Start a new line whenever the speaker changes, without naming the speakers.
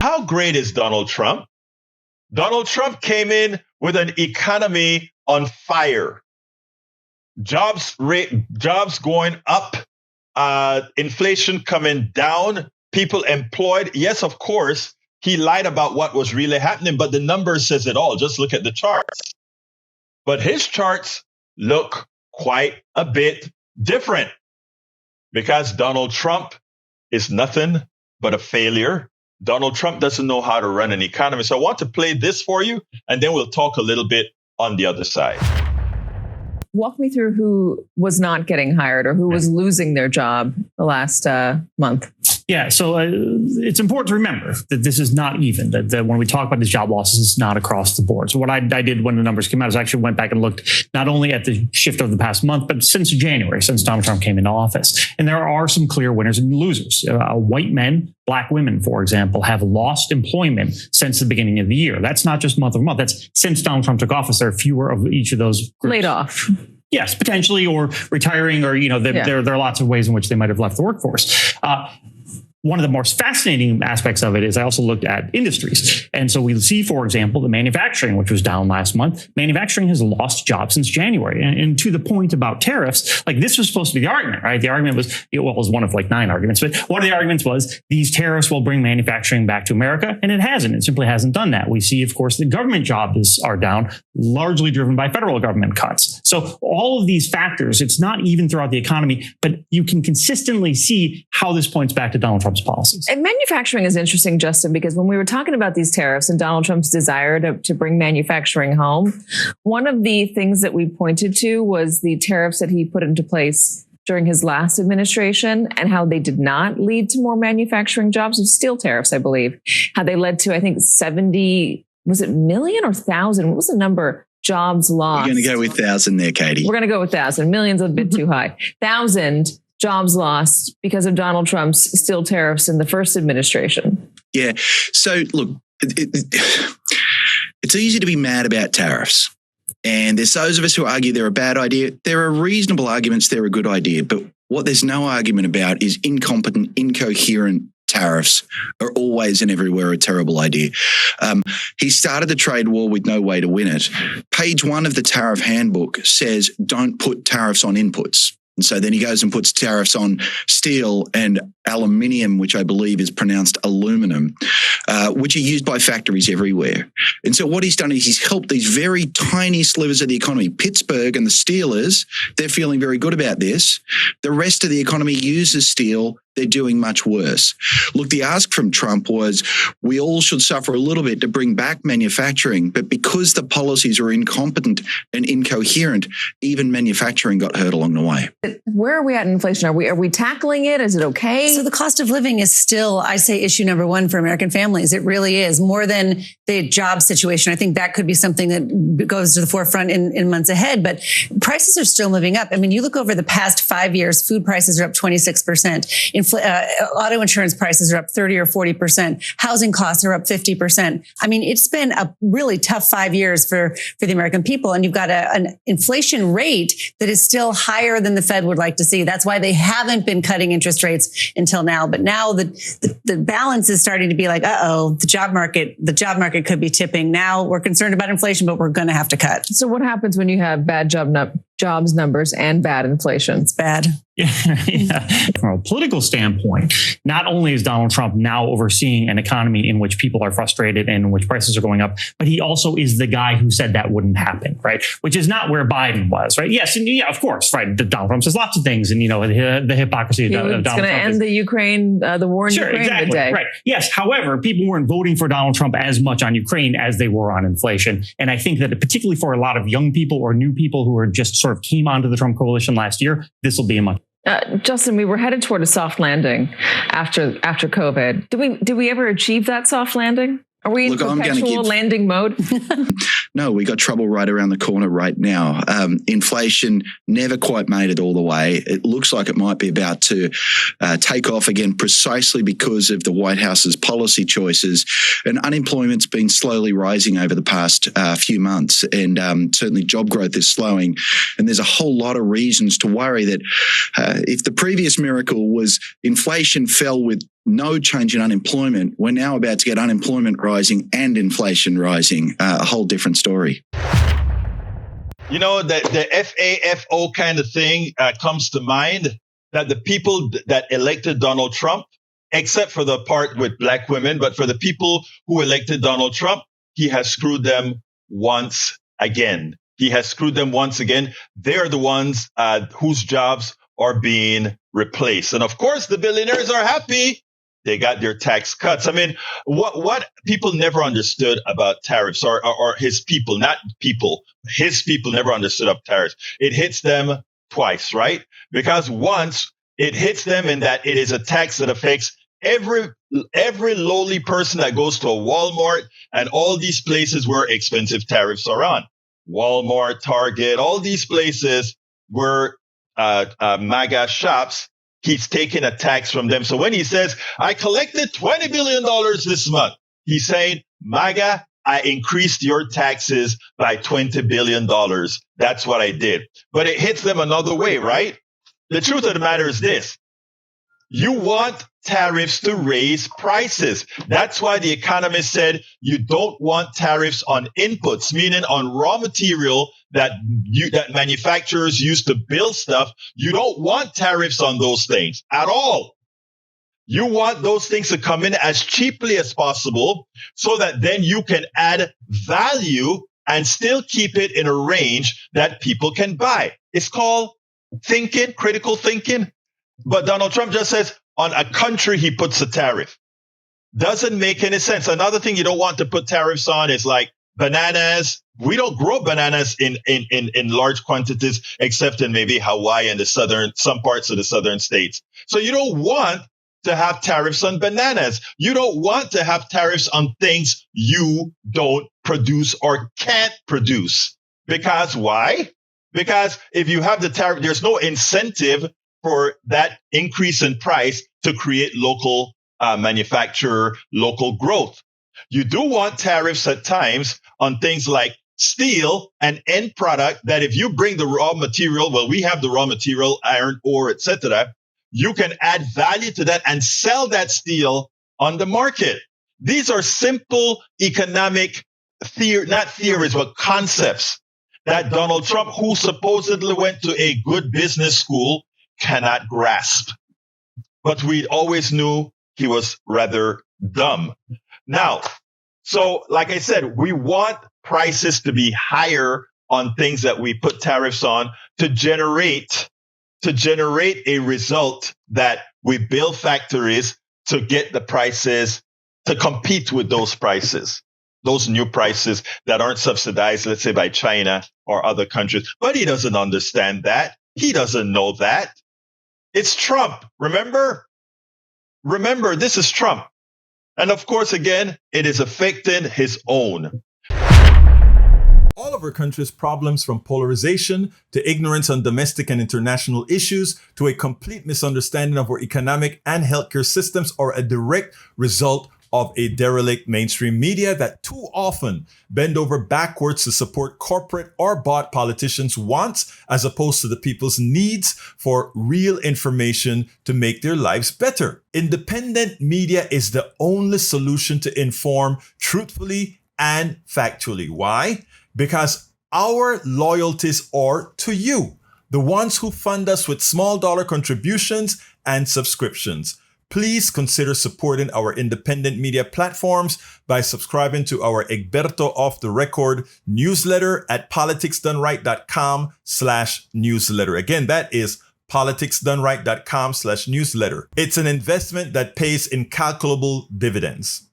How great is Donald Trump? Donald Trump came in with an economy on fire. Jobs going up, inflation coming down, people employed. Yes, of course, he lied about what was really happening, but the numbers says it all. Just look at the charts. But his charts look quite a bit different because Donald Trump is nothing but a failure. Donald Trump doesn't know how to run an economy. So I want to play this for you, and then we'll talk a little bit on the other side.
Walk me through who was not getting hired or who was losing their job the last month.
Yeah, so it's important to remember that this is not even, that when we talk about these job losses, it's not across the board. So what I did when the numbers came out is I actually went back and looked not only at the shift of the past month, but since January, since Donald Trump came into office. And there are some clear winners and losers. White men, Black women, for example, have lost employment since the beginning of the year. That's not just month over month. That's since Donald Trump took office. There are fewer of each of those groups.
Laid off.
Yes, potentially, or retiring, or, there are lots of ways in which they might have left the workforce. One of the most fascinating aspects of it is I also looked at industries. And so we see, for example, the manufacturing, which was down last month. Manufacturing has lost jobs since January. And to the point about tariffs, like this was supposed to be the argument, right? The argument was, it was one of like 9 arguments, but one of the arguments was these tariffs will bring manufacturing back to America. And it hasn't. It simply hasn't done that. We see, of course, the government jobs are down, largely driven by federal government cuts. So all of these factors, it's not even throughout the economy, but you can consistently see how this points back to Donald Trump's policies.
And manufacturing is interesting, Justin, because when we were talking about these tariffs and Donald Trump's desire to bring manufacturing home, one of the things that we pointed to was the tariffs that he put into place during his last administration and how they did not lead to more manufacturing jobs. Of steel tariffs, I believe, how they led to, I think, 70, was it million or 1,000? What was the number? Jobs lost.
We're going to go with 1,000 there, Katie.
We're going to go with 1,000. Million's a bit too high. 1,000 jobs lost because of Donald Trump's steel tariffs in the first administration.
Yeah. So look, it's easy to be mad about tariffs. And there's those of us who argue they're a bad idea. There are reasonable arguments they're a good idea. But what there's no argument about is incompetent, incoherent tariffs are always and everywhere a terrible idea. He started the trade war with no way to win it. Page 1 of the tariff handbook says don't put tariffs on inputs. And so then he goes and puts tariffs on steel and aluminium, which I believe is pronounced aluminum, which are used by factories everywhere. And so what he's done is he's helped these very tiny slivers of the economy. Pittsburgh and the Steelers, they're feeling very good about this. The rest of the economy uses steel. They're doing much worse. Look, the ask from Trump was we all should suffer a little bit to bring back manufacturing, but because the policies are incompetent and incoherent, even manufacturing got hurt along the way.
Where are we at in inflation? Are we tackling it? Is it okay?
So the cost of living is still, I say, issue number 1 for American families. It really is, more than the job situation. I think that could be something that goes to the forefront in months ahead, but prices are still moving up. I mean, you look over the past 5 years, food prices are up 26%. Auto insurance prices are up 30 or 40%. Housing costs are up 50%. I mean, it's been a really tough 5 years for the American people. And you've got an inflation rate that is still higher than the Fed would like to see. That's why they haven't been cutting interest rates until now. But now the balance is starting to be like, the job market could be tipping. Now we're concerned about inflation, but we're going to have to cut.
So what happens when you have bad jobs numbers and bad inflation?
It's bad.
Yeah. From a political standpoint, not only is Donald Trump now overseeing an economy in which people are frustrated and in which prices are going up, but he also is the guy who said that wouldn't happen, right? Which is not where Biden was, right? Yes, and yeah, of course, right. Donald Trump says lots of things, and the hypocrisy of Donald Trump. It's going to
end the war in Ukraine
exactly,
today.
Right. Yes. However, people weren't voting for Donald Trump as much on Ukraine as they were on inflation. And I think that particularly for a lot of young people or new people who are just sort of came onto the Trump coalition last year, this will be a much.
Justin, we were headed toward a soft landing after COVID. Did we ever achieve that soft landing? Are we in perpetual landing mode?
No, we got trouble right around the corner right now. Inflation never quite made it all the way. It looks like it might be about to take off again precisely because of the White House's policy choices. And unemployment's been slowly rising over the past few months. And certainly job growth is slowing. And there's a whole lot of reasons to worry that if the previous miracle was inflation fell with no change in unemployment. We're now about to get unemployment rising and inflation rising. A whole different story.
You know, the FAFO kind of thing comes to mind, that the people that elected Donald Trump, except for the part with black women, but for the people who elected Donald Trump, he has screwed them once again. He has screwed them once again. They're the ones whose jobs are being replaced. And of course, the billionaires are happy. They got their tax cuts. I mean, what people never understood about tariffs, or his people, not people, his people never understood of tariffs. It hits them twice, right? Because once it hits them in that it is a tax that affects every lowly person that goes to a Walmart and all these places where expensive tariffs are on. Walmart, Target, all these places where MAGA shops, he's taking a tax from them. So when he says, I collected $20 billion this month, he's saying, MAGA, I increased your taxes by $20 billion. That's what I did. But it hits them another way, right? The truth of the matter is this. You want tariffs to raise prices. That's why the economist said you don't want tariffs on inputs, meaning on raw material that manufacturers use to build stuff. You don't want tariffs on those things at all. You want those things to come in as cheaply as possible so that then you can add value and still keep it in a range that people can buy. It's called thinking, critical thinking. But Donald Trump just says on a country, he puts a tariff. Doesn't make any sense. Another thing you don't want to put tariffs on is like bananas. We don't grow bananas in large quantities, except in maybe Hawaii and some parts of the southern states. So you don't want to have tariffs on bananas. You don't want to have tariffs on things you don't produce or can't produce. Because why? Because if you have the tariff, there's no incentive for that increase in price to create local manufacturer, local growth. You do want tariffs at times on things like steel and end product that if you bring the raw material, well, we have the raw material, iron ore, etc., you can add value to that and sell that steel on the market. These are simple economic not theories, but concepts that Donald Trump, who supposedly went to a good business school, cannot grasp. But we always knew he was rather dumb. Now, so like I said, we want prices to be higher on things that we put tariffs on to generate a result that we build factories to get the prices to compete with those prices, those new prices that aren't subsidized, let's say by China or other countries. But he doesn't understand that. He doesn't know that. It's Trump. Remember, this is Trump. And of course, again, it is affecting his own.
All of our country's problems, from polarization to ignorance on domestic and international issues to a complete misunderstanding of our economic and healthcare systems, are a direct result of a derelict mainstream media that too often bend over backwards to support corporate or bought politicians' wants as opposed to the people's needs for real information to make their lives better. Independent media is the only solution to inform truthfully and factually. Why? Because our loyalties are to you, the ones who fund us with small dollar contributions and subscriptions. Please consider supporting our independent media platforms by subscribing to our Egberto Off the Record newsletter at politicsdoneright.com/newsletter. Again, that is politicsdoneright.com/newsletter. It's an investment that pays incalculable dividends.